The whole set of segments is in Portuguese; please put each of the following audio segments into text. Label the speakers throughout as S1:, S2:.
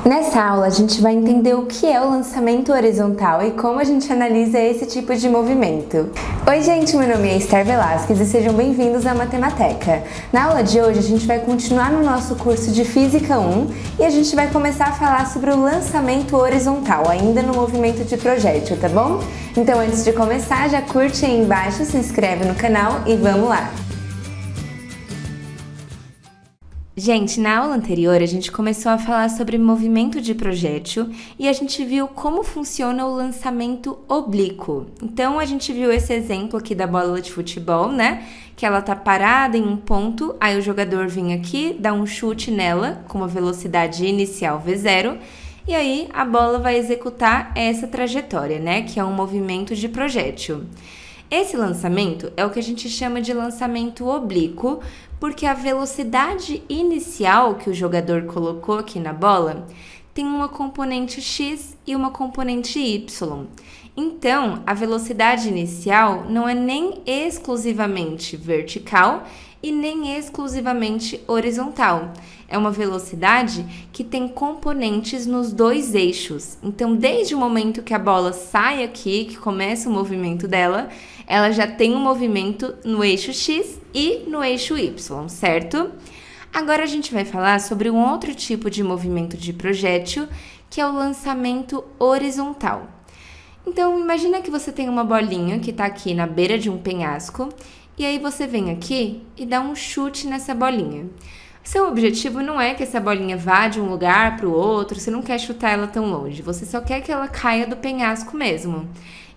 S1: Nessa aula, a gente vai entender o que é o lançamento horizontal e como a gente analisa esse tipo de movimento. Oi, gente, meu nome é Esther Velasquez e sejam bem-vindos à Matemateca. Na aula de hoje, a gente vai continuar no nosso curso de Física 1 e a gente vai começar a falar sobre o lançamento horizontal, ainda no movimento de projétil, tá bom? Então, antes de começar, já curte aí embaixo, se inscreve no canal e vamos lá! Gente, na aula anterior a gente começou a falar sobre movimento de projétil e a gente viu como funciona o lançamento oblíquo. Então a gente viu esse exemplo aqui da bola de futebol, né? Que ela tá parada em um ponto, aí o jogador vem aqui, dá um chute nela com uma velocidade inicial V0 e aí a bola vai executar essa trajetória, né? Que é um movimento de projétil. Esse lançamento é o que a gente chama de lançamento oblíquo, porque a velocidade inicial que o jogador colocou aqui na bola tem uma componente x e uma componente y. Então, a velocidade inicial não é nem exclusivamente vertical e nem exclusivamente horizontal. É uma velocidade que tem componentes nos dois eixos. Então, desde o momento que a bola sai aqui, que começa o movimento dela, ela já tem um movimento no eixo X e no eixo Y, certo? Agora a gente vai falar sobre um outro tipo de movimento de projétil, que é o lançamento horizontal. Então, imagina que você tem uma bolinha que está aqui na beira de um penhasco, e aí você vem aqui e dá um chute nessa bolinha. Seu objetivo não é que essa bolinha vá de um lugar para o outro, você não quer chutar ela tão longe, você só quer que ela caia do penhasco mesmo.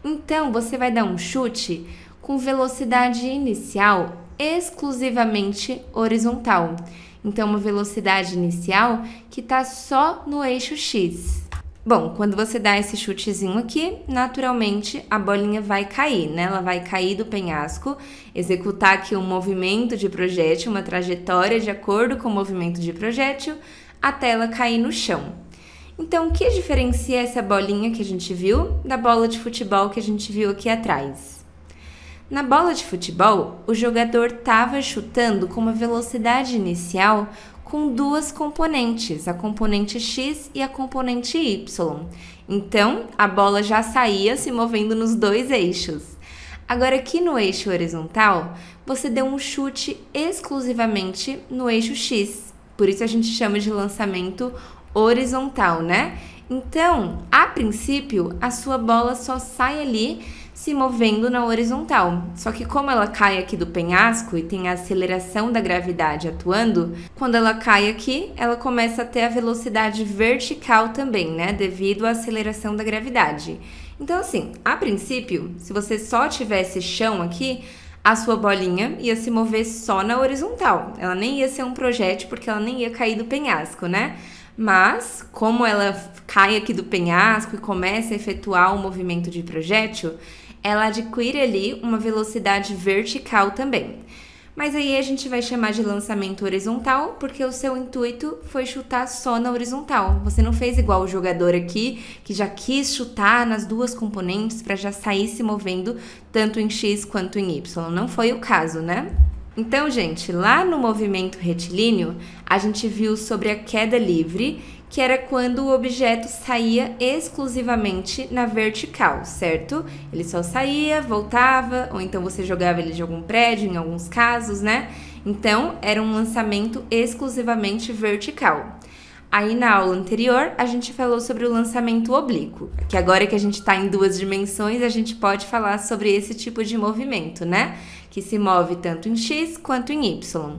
S1: Então, você vai dar um chute com velocidade inicial exclusivamente horizontal. Então, uma velocidade inicial que está só no eixo X. Bom, quando você dá esse chutezinho aqui, naturalmente a bolinha vai cair, né? Ela vai cair do penhasco, executar aqui um movimento de projétil, uma trajetória de acordo com o movimento de projétil, até ela cair no chão. Então, o que diferencia essa bolinha que a gente viu da bola de futebol que a gente viu aqui atrás? Na bola de futebol, o jogador estava chutando com uma velocidade inicial com duas componentes, a componente X e a componente Y. Então, a bola já saía se movendo nos dois eixos. Agora, aqui no eixo horizontal, você deu um chute exclusivamente no eixo X. Por isso a gente chama de lançamento horizontal, né? Então, a princípio, a sua bola só sai ali se movendo na horizontal. Só que como ela cai aqui do penhasco e tem a aceleração da gravidade atuando, quando ela cai aqui, ela começa a ter a velocidade vertical também, né? Devido à aceleração da gravidade. Então, assim, a princípio, se você só tivesse chão aqui, a sua bolinha ia se mover só na horizontal. Ela nem ia ser um projétil porque ela nem ia cair do penhasco, né? Mas, como ela cai aqui do penhasco e começa a efetuar o movimento de projétil, ela adquire ali uma velocidade vertical também. Mas aí a gente vai chamar de lançamento horizontal porque o seu intuito foi chutar só na horizontal. Você não fez igual o jogador aqui, que já quis chutar nas duas componentes para já sair se movendo tanto em X quanto em Y. Não foi o caso, né? Então, gente, lá no movimento retilíneo, a gente viu sobre a queda livre, que era quando o objeto saía exclusivamente na vertical, certo? Ele só saía, voltava, ou então você jogava ele de algum prédio, em alguns casos, né? Então, era um lançamento exclusivamente vertical. Aí, na aula anterior, a gente falou sobre o lançamento oblíquo, que agora que a gente está em duas dimensões, a gente pode falar sobre esse tipo de movimento, né? Que se move tanto em X quanto em Y.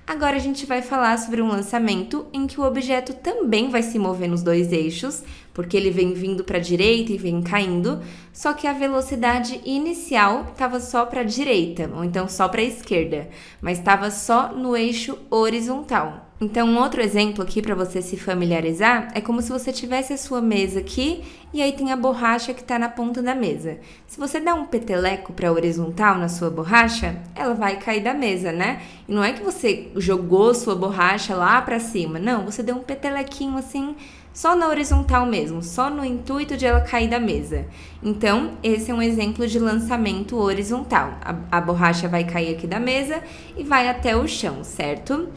S1: Agora a gente vai falar sobre um lançamento em que o objeto também vai se mover nos dois eixos, porque ele vem vindo para a direita e vem caindo, só que a velocidade inicial estava só para a direita, ou então só para a esquerda, mas estava só no eixo horizontal. Então, um outro exemplo aqui para você se familiarizar é como se você tivesse a sua mesa aqui e aí tem a borracha que está na ponta da mesa. Se você der um peteleco para a horizontal na sua borracha, ela vai cair da mesa, né? E não é que você jogou sua borracha lá para cima, não, você deu um petelequinho assim, só na horizontal mesmo, só no intuito de ela cair da mesa. Então, esse é um exemplo de lançamento horizontal. A borracha vai cair aqui da mesa e vai até o chão, certo?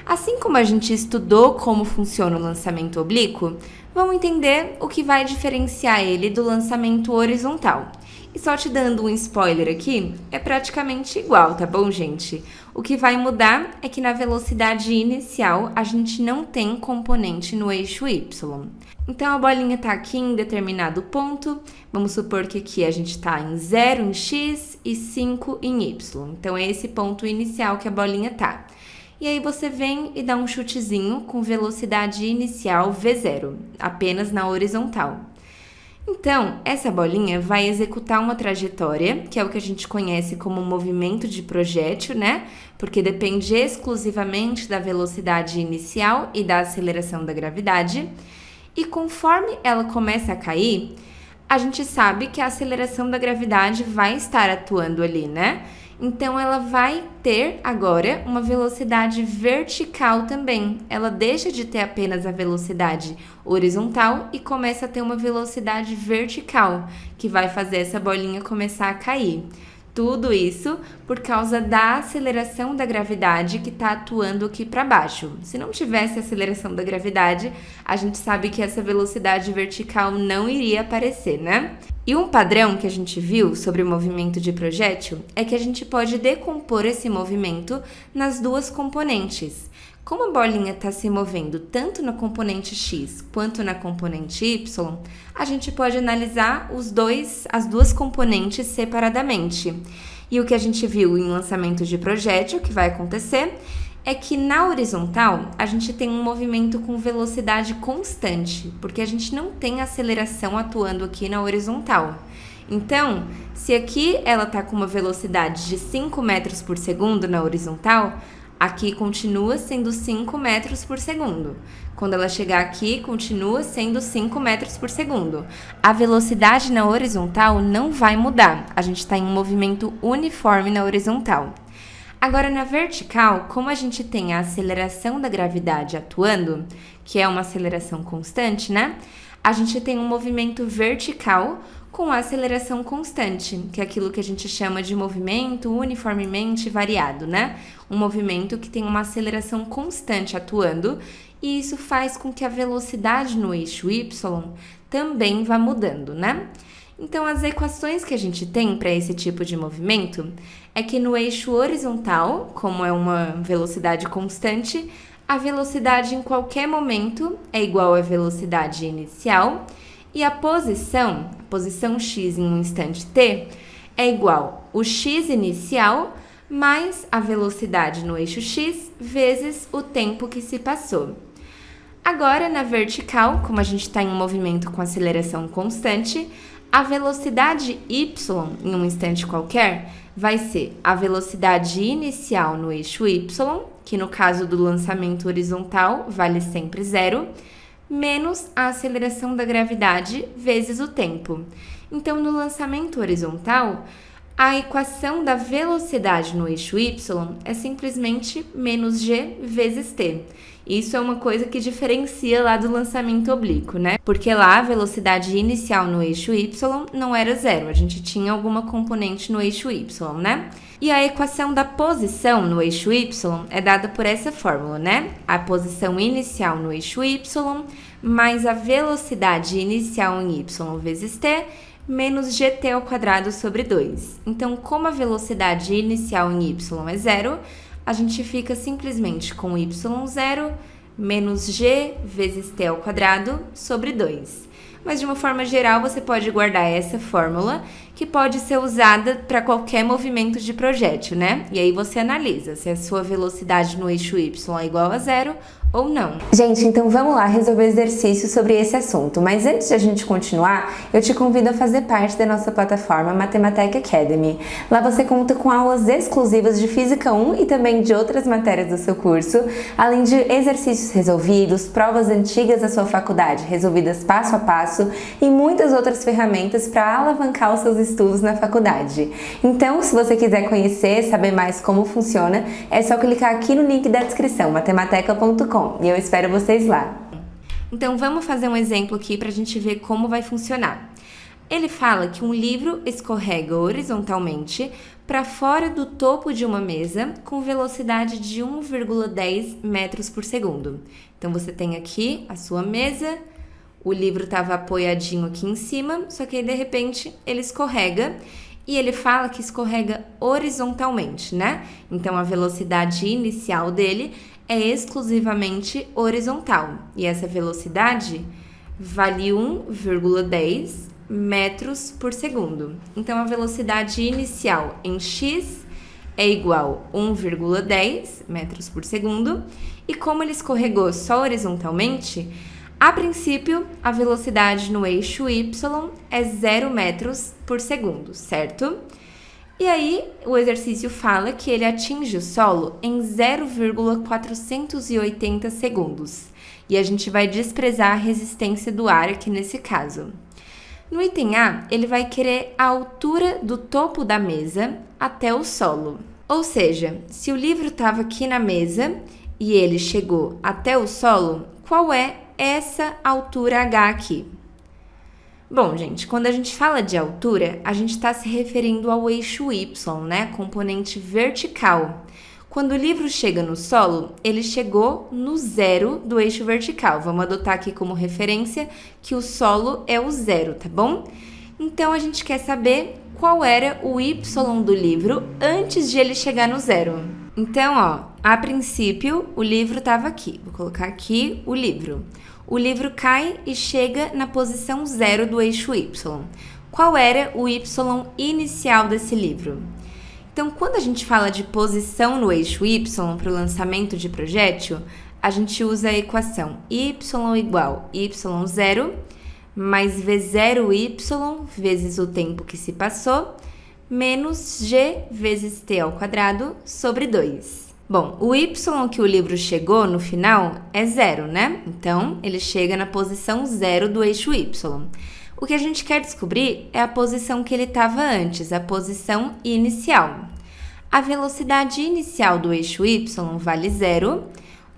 S1: Assim como a gente estudou como funciona o lançamento oblíquo, vamos entender o que vai diferenciar ele do lançamento horizontal. E só te dando um spoiler aqui, é praticamente igual, tá bom, gente? O que vai mudar é que na velocidade inicial a gente não tem componente no eixo Y. Então a bolinha está aqui em determinado ponto, vamos supor que aqui a gente está em 0 em X e 5 em Y. Então é esse ponto inicial que a bolinha tá. E aí você vem e dá um chutezinho com velocidade inicial V0, apenas na horizontal. Então, essa bolinha vai executar uma trajetória, que é o que a gente conhece como movimento de projétil, né? Porque depende exclusivamente da velocidade inicial e da aceleração da gravidade. E conforme ela começa a cair, a gente sabe que a aceleração da gravidade vai estar atuando ali, né? Então, ela vai ter agora uma velocidade vertical também. Ela deixa de ter apenas a velocidade horizontal e começa a ter uma velocidade vertical, que vai fazer essa bolinha começar a cair. Tudo isso por causa da aceleração da gravidade que está atuando aqui para baixo. Se não tivesse aceleração da gravidade, a gente sabe que essa velocidade vertical não iria aparecer, né? E um padrão que a gente viu sobre o movimento de projétil é que a gente pode decompor esse movimento nas duas componentes. Como a bolinha está se movendo tanto na componente X quanto na componente Y, a gente pode analisar as duas componentes separadamente. E o que a gente viu em lançamento de projétil, que vai acontecer, é que na horizontal a gente tem um movimento com velocidade constante, porque a gente não tem aceleração atuando aqui na horizontal. Então, se aqui ela está com uma velocidade de 5 metros por segundo na horizontal, aqui continua sendo 5 metros por segundo. Quando ela chegar aqui, continua sendo 5 metros por segundo. A velocidade na horizontal não vai mudar. A gente está em um movimento uniforme na horizontal. Agora, na vertical, como a gente tem a aceleração da gravidade atuando, que é uma aceleração constante, né? A gente tem um movimento vertical com a aceleração constante, que é aquilo que a gente chama de movimento uniformemente variado, né? Um movimento que tem uma aceleração constante atuando, e isso faz com que a velocidade no eixo Y também vá mudando, né? Então, as equações que a gente tem para esse tipo de movimento é que no eixo horizontal, como é uma velocidade constante, a velocidade em qualquer momento é igual à velocidade inicial e a posição x em um instante t, é igual o x inicial mais a velocidade no eixo x vezes o tempo que se passou. Agora, na vertical, como a gente está em um movimento com aceleração constante, a velocidade y em um instante qualquer vai ser a velocidade inicial no eixo y, que no caso do lançamento horizontal vale sempre 0, menos a aceleração da gravidade vezes o tempo. Então, no lançamento horizontal, a equação da velocidade no eixo y é simplesmente menos g vezes t. Isso é uma coisa que diferencia lá do lançamento oblíquo, né? Porque lá a velocidade inicial no eixo y não era 0, a gente tinha alguma componente no eixo y, né? E a equação da posição no eixo y é dada por essa fórmula, né? A posição inicial no eixo y mais a velocidade inicial em y vezes t menos gt ao quadrado sobre 2. Então, como a velocidade inicial em y é 0, a gente fica simplesmente com y0 menos g vezes t ao quadrado sobre 2. Mas, de uma forma geral, você pode guardar essa fórmula, que pode ser usada para qualquer movimento de projétil, né? E aí você analisa se a sua velocidade no eixo y é igual a 0 ou não. Gente, então vamos lá resolver exercícios sobre esse assunto. Mas antes de a gente continuar, eu te convido a fazer parte da nossa plataforma Mathematic Academy. Lá você conta com aulas exclusivas de Física 1 e também de outras matérias do seu curso, além de exercícios resolvidos, provas antigas da sua faculdade resolvidas passo a passo e muitas outras ferramentas para alavancar os seus estudos na faculdade. Então, se você quiser conhecer, saber mais como funciona, é só clicar aqui no link da descrição, matemateca.com. E eu espero vocês lá. Então, vamos fazer um exemplo aqui para a gente ver como vai funcionar. Ele fala que um livro escorrega horizontalmente para fora do topo de uma mesa com velocidade de 1,10 metros por segundo. Então, você tem aqui a sua mesa, o livro estava apoiadinho aqui em cima, só que aí, de repente, ele escorrega. E ele fala que escorrega horizontalmente, né? Então, a velocidade inicial dele é exclusivamente horizontal. E essa velocidade vale 1,10 metros por segundo. Então, a velocidade inicial em x é igual a 1,10 metros por segundo. E como ele escorregou só horizontalmente, a princípio, a velocidade no eixo y é 0 metros por segundo, certo? E aí, o exercício fala que ele atinge o solo em 0,480 segundos. E a gente vai desprezar a resistência do ar aqui nesse caso. No item A, ele vai querer a altura do topo da mesa até o solo. Ou seja, se o livro estava aqui na mesa e ele chegou até o solo, qual é essa altura H aqui? Bom, gente, quando a gente fala de altura, a gente está se referindo ao eixo Y, né? Componente vertical. Quando o livro chega no solo, ele chegou no zero do eixo vertical. Vamos adotar aqui como referência que o solo é o zero, tá bom? Então, a gente quer saber qual era o Y do livro antes de ele chegar no zero. Então, a princípio, o livro estava aqui. Vou colocar aqui o livro. O livro cai e chega na posição zero do eixo Y. Qual era o Y inicial desse livro? Então, quando a gente fala de posição no eixo Y para o lançamento de projétil, a gente usa a equação y igual y0 mais v0y vezes o tempo que se passou, menos g vezes t ao quadrado sobre 2. Bom, o y que o livro chegou no final é 0, né? Então, ele chega na posição 0 do eixo y. O que a gente quer descobrir é a posição que ele estava antes, a posição inicial. A velocidade inicial do eixo y vale 0.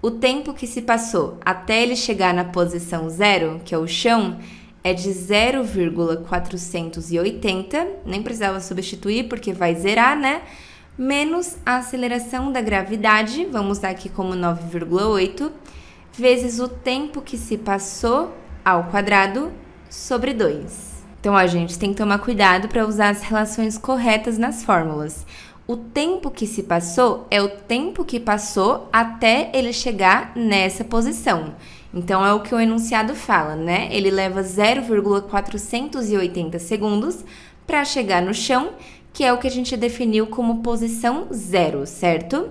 S1: O tempo que se passou até ele chegar na posição 0, que é o chão, é de 0,480, nem precisava substituir porque vai zerar, né? Menos a aceleração da gravidade, vamos dar aqui como 9,8, vezes o tempo que se passou ao quadrado sobre 2. Então, a gente tem que tomar cuidado para usar as relações corretas nas fórmulas. O tempo que se passou é o tempo que passou até ele chegar nessa posição. Então, é o que o enunciado fala, né? Ele leva 0,480 segundos para chegar no chão, que é o que a gente definiu como posição 0, certo?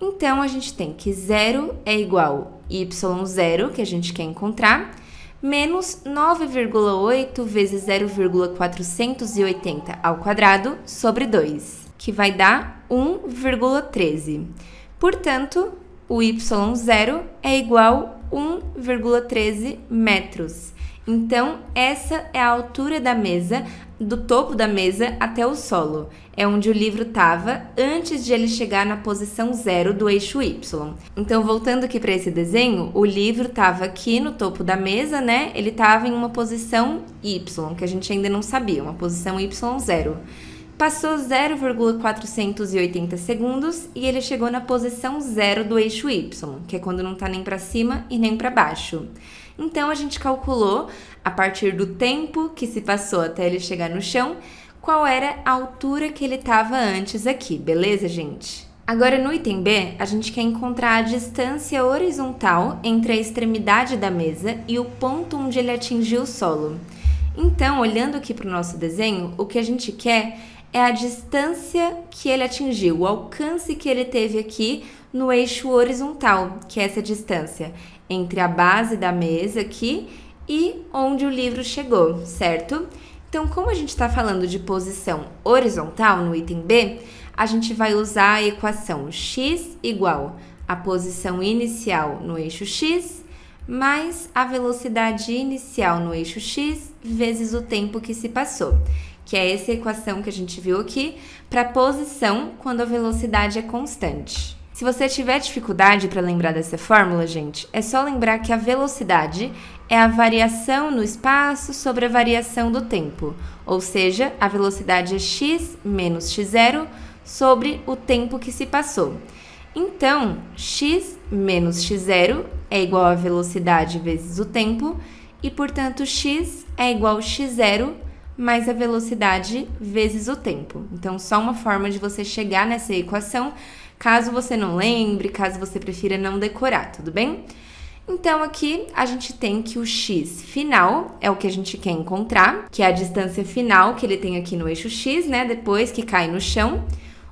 S1: Então, a gente tem que 0 é igual a y0, que a gente quer encontrar, menos 9,8 vezes 0,480 ao quadrado sobre 2, que vai dar 1,13. Portanto, o y0 é igual a 1,13 metros. Então, essa é a altura da mesa, do topo da mesa até o solo. É onde o livro estava antes de ele chegar na posição 0 do eixo Y. Então, voltando aqui para esse desenho, o livro estava aqui no topo da mesa, né? Ele estava em uma posição Y, que a gente ainda não sabia, uma posição Y0. Passou 0,480 segundos e ele chegou na posição 0 do eixo Y, que é quando não está nem para cima e nem para baixo. Então, a gente calculou, a partir do tempo que se passou até ele chegar no chão, qual era a altura que ele estava antes aqui, beleza, gente? Agora, no item B, a gente quer encontrar a distância horizontal entre a extremidade da mesa e o ponto onde ele atingiu o solo. Então, olhando aqui para o nosso desenho, o que a gente quer é a distância que ele atingiu, o alcance que ele teve aqui no eixo horizontal, que é essa distância entre a base da mesa aqui e onde o livro chegou, certo? Então, como a gente está falando de posição horizontal no item B, a gente vai usar a equação x igual a posição inicial no eixo x mais a velocidade inicial no eixo x vezes o tempo que se passou, que é essa equação que a gente viu aqui para a posição quando a velocidade é constante. Se você tiver dificuldade para lembrar dessa fórmula, gente, é só lembrar que a velocidade é a variação no espaço sobre a variação do tempo, ou seja, a velocidade é x menos x0 sobre o tempo que se passou. Então, x menos x0 é igual a velocidade vezes o tempo, e, portanto, x é igual a x0 mais a velocidade vezes o tempo. Então, só uma forma de você chegar nessa equação, caso você não lembre, caso você prefira não decorar, tudo bem? Então, aqui a gente tem que o x final é o que a gente quer encontrar, que é a distância final que ele tem aqui no eixo x, né? Depois que cai no chão.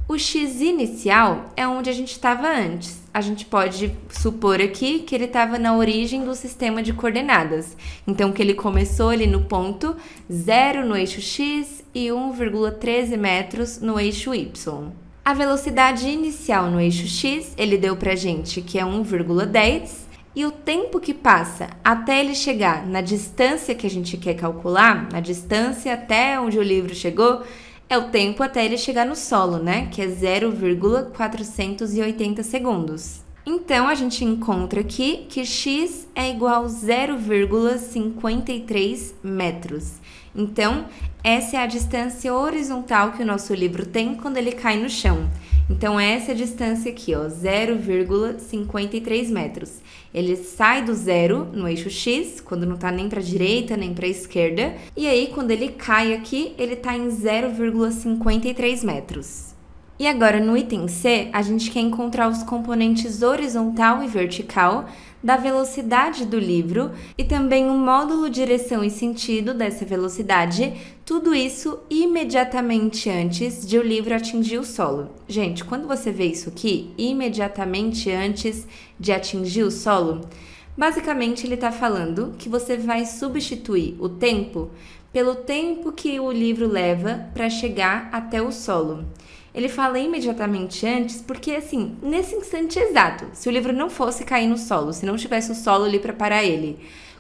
S1: O x inicial é onde a gente estava antes. A gente pode supor aqui que ele estava na origem do sistema de coordenadas. Então, que ele começou ali no ponto 0 no eixo x e 1,13 metros no eixo y. A velocidade inicial no eixo x, ele deu pra gente que é 1,10. E o tempo que passa até ele chegar na distância que a gente quer calcular, na distância até onde o livro chegou, é o tempo até ele chegar no solo, né? Que é 0,480 segundos. Então, a gente encontra aqui que x é igual a 0,53 metros. Então, essa é a distância horizontal que o nosso livro tem quando ele cai no chão. Então, essa é a distância aqui, ó, 0,53 metros. Ele sai do zero no eixo x, quando não tá nem para a direita nem para a esquerda. E aí, quando ele cai aqui, ele tá em 0,53 metros. E agora, no item C, a gente quer encontrar os componentes horizontal e vertical da velocidade do livro e também o módulo direção e sentido dessa velocidade, tudo isso imediatamente antes de o livro atingir o solo. Gente, quando você vê isso aqui, imediatamente antes de atingir o solo, basicamente ele está falando que você vai substituir o tempo pelo tempo que o livro leva para chegar até o solo. Ele fala imediatamente antes porque, assim, nesse instante exato, se o livro não fosse cair no solo, se não tivesse o solo ali para parar ele,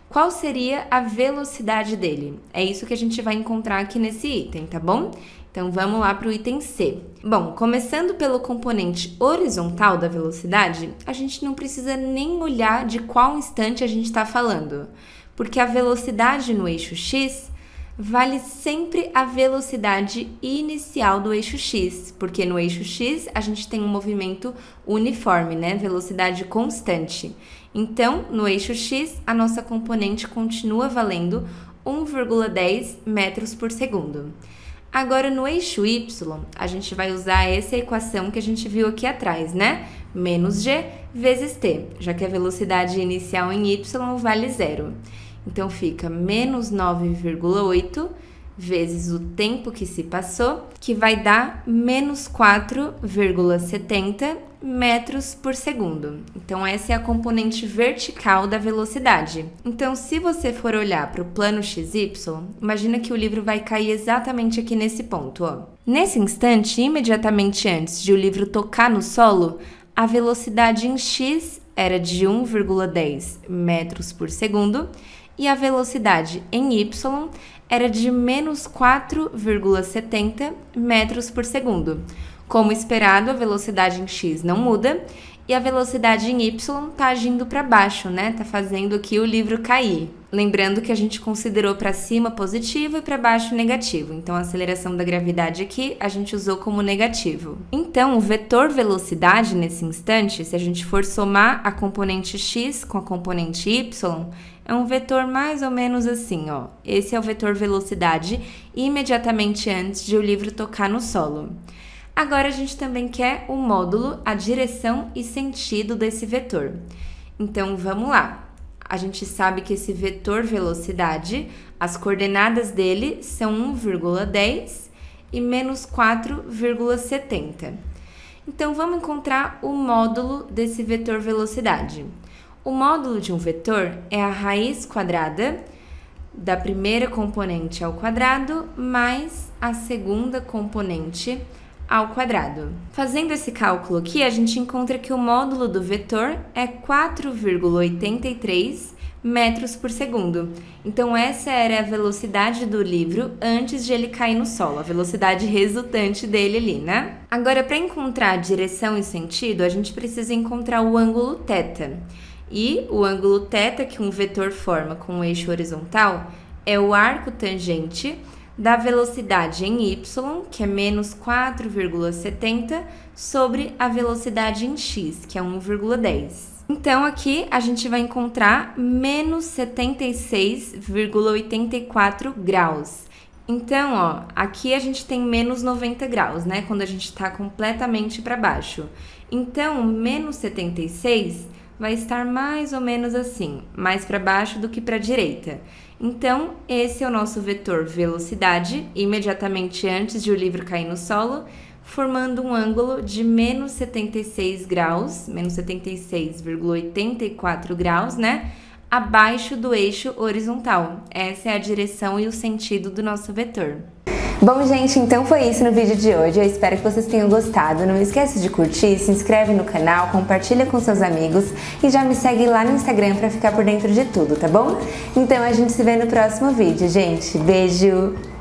S1: qual seria a velocidade dele? É isso que a gente vai encontrar aqui nesse item, tá bom? Então, vamos lá para o item C. Bom, começando pelo componente horizontal da velocidade, a gente não precisa nem olhar de qual instante a gente está falando, porque a velocidade no eixo x vale sempre a velocidade inicial do eixo x, porque no eixo x a gente tem um movimento uniforme, né? Velocidade constante. Então, no eixo x, a nossa componente continua valendo 1,10 metros por segundo. Agora, no eixo y, a gente vai usar essa equação que a gente viu aqui atrás, né? Menos g vezes t, já que a velocidade inicial em y vale 0. Então, fica menos 9,8 vezes o tempo que se passou, que vai dar menos 4,70 metros por segundo. Então, essa é a componente vertical da velocidade. Então, se você for olhar para o plano XY, imagina que o livro vai cair exatamente aqui nesse ponto, ó. Nesse instante, imediatamente antes de o livro tocar no solo, a velocidade em x era de 1,10 metros por segundo, e a velocidade em y era de menos 4,70 metros por segundo. Como esperado, a velocidade em x não muda e a velocidade em y está agindo para baixo, né? Está fazendo aqui o livro cair. Lembrando que a gente considerou para cima positivo e para baixo negativo. Então, a aceleração da gravidade aqui a gente usou como negativo. Então, o vetor velocidade nesse instante, se a gente for somar a componente x com a componente y, é um vetor mais ou menos assim, ó. Esse é o vetor velocidade imediatamente antes de o livro tocar no solo. Agora, a gente também quer o módulo, a direção e sentido desse vetor. Então, vamos lá. A gente sabe que esse vetor velocidade, as coordenadas dele são 1,10 e menos 4,70. Então, vamos encontrar o módulo desse vetor velocidade. O módulo de um vetor é a raiz quadrada da primeira componente ao quadrado mais a segunda componente ao quadrado. Fazendo esse cálculo aqui, a gente encontra que o módulo do vetor é 4,83 metros por segundo. Então, essa era a velocidade do livro antes de ele cair no solo, a velocidade resultante dele ali, né? Agora, para encontrar a direção e sentido, a gente precisa encontrar o ângulo θ. E o ângulo θ que um vetor forma com o eixo horizontal é o arco tangente da velocidade em y, que é menos 4,70, sobre a velocidade em x, que é 1,10. Então, aqui a gente vai encontrar menos 76,84 graus. Então, ó, aqui a gente tem menos 90 graus, né? Quando a gente está completamente para baixo. Então, menos 76 vai estar mais ou menos assim, mais para baixo do que para a direita. Então, esse é o nosso vetor velocidade, imediatamente antes de o livro cair no solo, formando um ângulo de menos 76 graus, menos 76,84 graus, né? Abaixo do eixo horizontal. Essa é a direção e o sentido do nosso vetor. Bom, gente, então foi isso no vídeo de hoje. Eu espero que vocês tenham gostado. Não esquece de curtir, se inscreve no canal, compartilha com seus amigos e já me segue lá no Instagram para ficar por dentro de tudo, tá bom? Então a gente se vê no próximo vídeo, gente. Beijo!